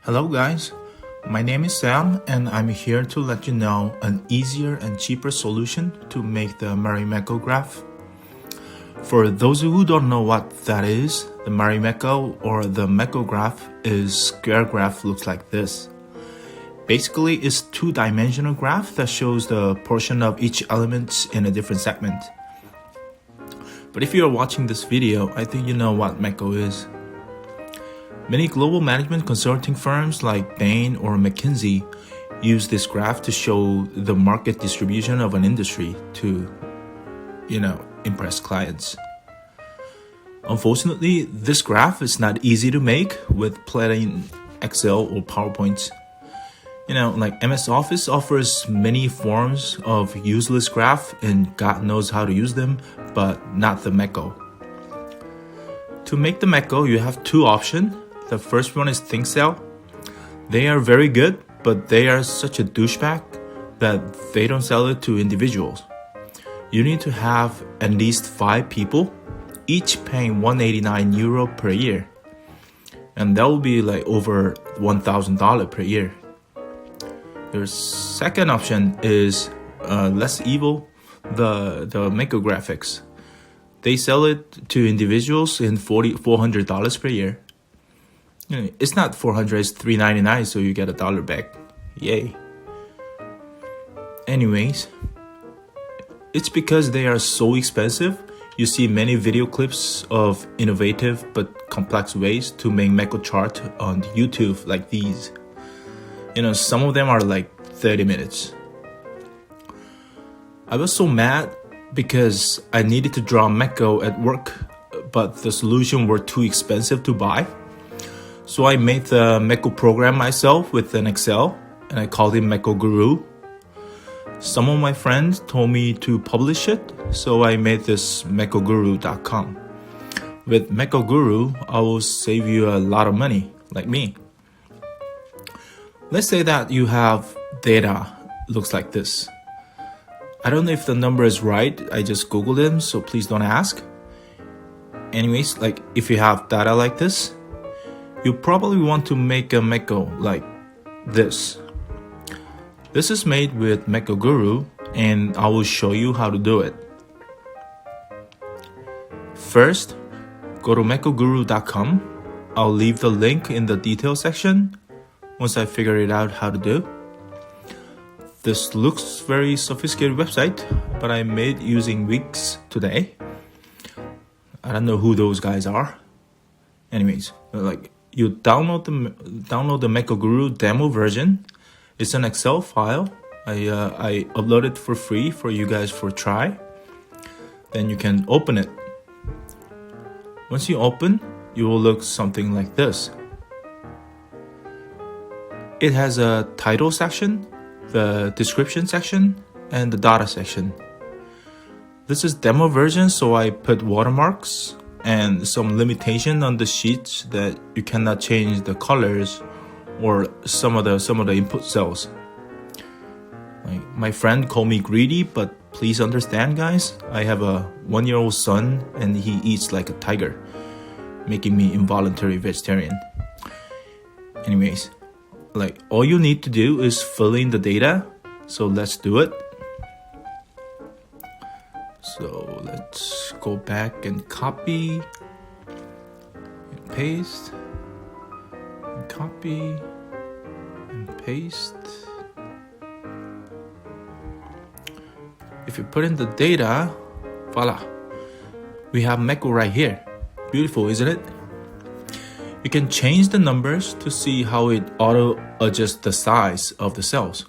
Hello guys, my name is Sam and I'm here to let you know an easier and cheaper solution to make the Mekko graph. For those who don't know what that is, the Mekko or the Mekko graph is square graph looks like this. Basically, it's two-dimensional graph that shows the portion of each element in a different segment. But if you're watching this video, I think you know what Mekko is. Many global management consulting firms like Bain or McKinsey use this graph to show the market distribution of an industry to, impress clients. Unfortunately, this graph is not easy to make with plain Excel or PowerPoint. Like MS Office offers many forms of useless graph and God knows how to use them, but not the Mekko. To make the Mekko, you have two options. The first one is ThinkCell. They are very good, but they are such a douchebag that they don't sell it to individuals. You need to have at least 5 people, each paying €189 per year. And that will be like over $1,000 per year. Your second option is less evil, the Mekko graphics. They sell it to individuals in $400 per year. It's not $400, it's $399, so you get $1 back. Yay. Anyways, it's because they are so expensive. You see many video clips of innovative but complex ways to make Mekko Chart on YouTube like these. Some of them are like 30 minutes. I was so mad because I needed to draw Mekko at work, but the solution were too expensive to buy. So I made the Mekko program myself with an Excel, and I called it Mekkoguru. Some of my friends told me to publish it, so I made this Mekkoguru.com. With Mekkoguru, I will save you a lot of money, like me. Let's say that you have data, looks like this. I don't know if the number is right, I just googled them, so please don't ask. Anyways, like if you have data like this, you probably want to make a Mekko like this. This is made with Mekkoguru and I will show you how to do it. First, go to Mekkoguru.com. I'll leave the link in the details section once I figure it out how to do. This looks very sophisticated website, but I made using Wix today. I don't know who those guys are. Anyways, you download the Mekkoguru demo version. It's an Excel file. I upload it for free for you guys for try. Then you can open it. Once you open, you will look something like this. It has a title section, the description section, and the data section. This is demo version, so I put watermarks and some limitation on the sheets that you cannot change the colors or some of the input cells. My friend called me greedy, but please understand, guys, I have a 1-year-old son and he eats like a tiger, making me involuntary vegetarian. Anyways, all you need to do is fill in the data. So let's do it. So let's go back and copy and paste and copy and paste. If you put in the data, voila, we have Mekko right here. Beautiful, isn't it? You can change the numbers to see how it auto adjusts the size of the cells.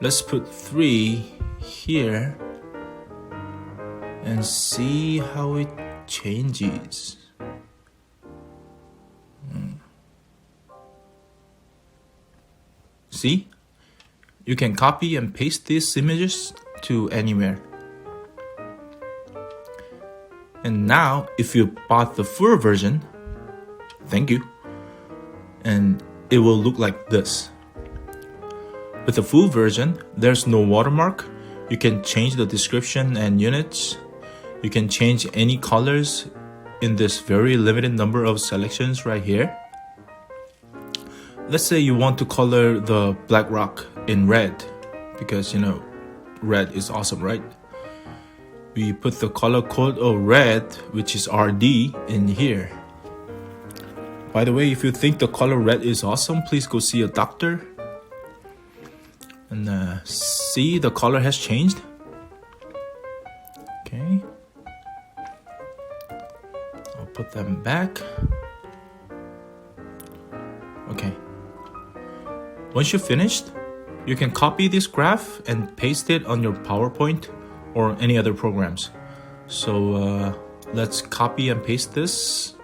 Let's put 3 here and see how it changes. See? You can copy and paste these images to anywhere. And now, if you bought the full version, thank you, and it will look like this. With the full version, there's no watermark. You can change the description and units. You can change any colors in this very limited number of selections right here. let's say you want to color the black rock in red, because red is awesome, right? We put the color code of red, which is RD, in here. By the way, if you think the color red is awesome, please go see a doctor. And see, the color has changed. Okay. I'll put them back. Okay. Once you're finished, you can copy this graph and paste it on your PowerPoint or any other programs. So let's copy and paste this.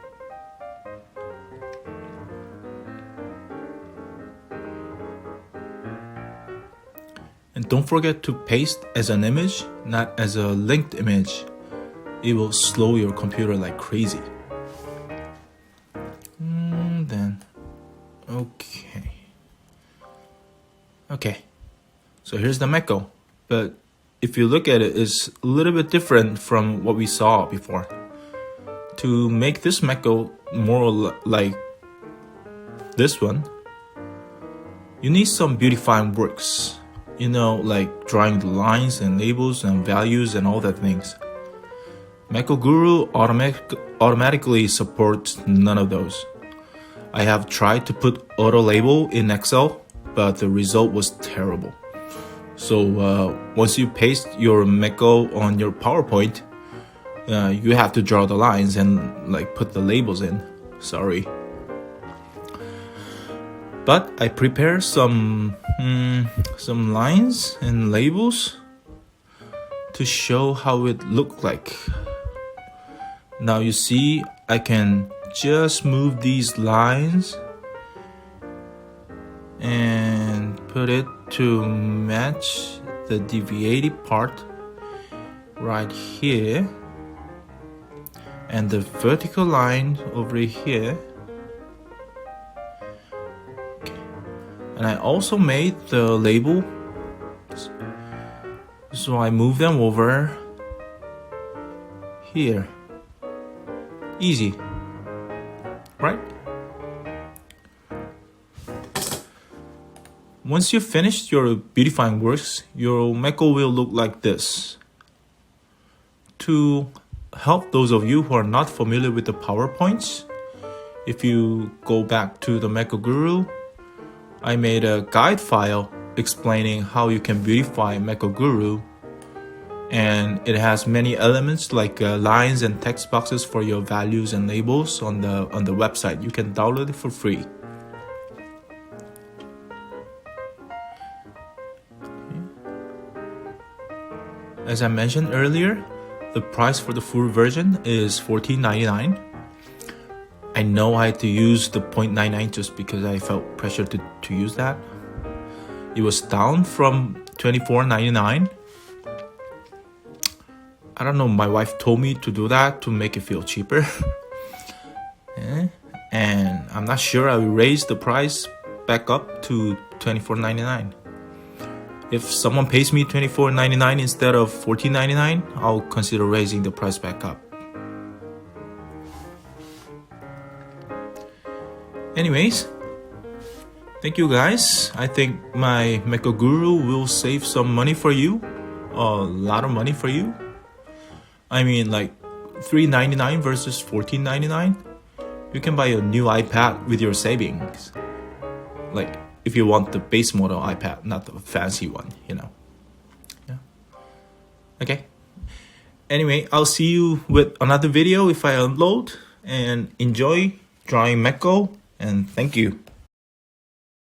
And don't forget to paste as an image, not as a linked image. It will slow your computer like crazy. Okay. So here's the Mekko. But if you look at it, it's a little bit different from what we saw before. To make this Mekko more like this one, you need some beautifying works. Like drawing the lines and labels and values and all that things. Mekkoguru automatically supports none of those. I have tried to put auto label in Excel, but the result was terrible. So once you paste your Mekko on your PowerPoint, you have to draw the lines and put the labels in. Sorry. But I prepared some lines and labels to show how it looked like. Now you see, I can just move these lines and put it to match the deviated part right here, and the vertical line over here. And I also made the label, so I move them over here. Easy, right? Once you've finished your beautifying works, your Mekko will look like this. To help those of you who are not familiar with the PowerPoints, if you go back to the Mekkoguru, I made a guide file explaining how you can beautify Mekkoguru, and it has many elements like lines and text boxes for your values and labels on the website. You can download it for free. As I mentioned earlier, the price for the full version is $14.99. I know I had to use the $0.99 just because I felt pressure to use that. It was down from $24.99. I don't know, my wife told me to do that to make it feel cheaper. And I'm not sure I will raise the price back up to $24.99. If someone pays me $24.99 instead of $14.99, I'll consider raising the price back up. Anyways, thank you guys. I think my Mekkoguru will save some money for you. A lot of money for you. I mean, like $3.99 versus $14.99. You can buy a new iPad with your savings. Like, if you want the base model iPad, not the fancy one, Yeah. Okay. Anyway, I'll see you with another video if I upload. And enjoy drawing Mekko. And thank you.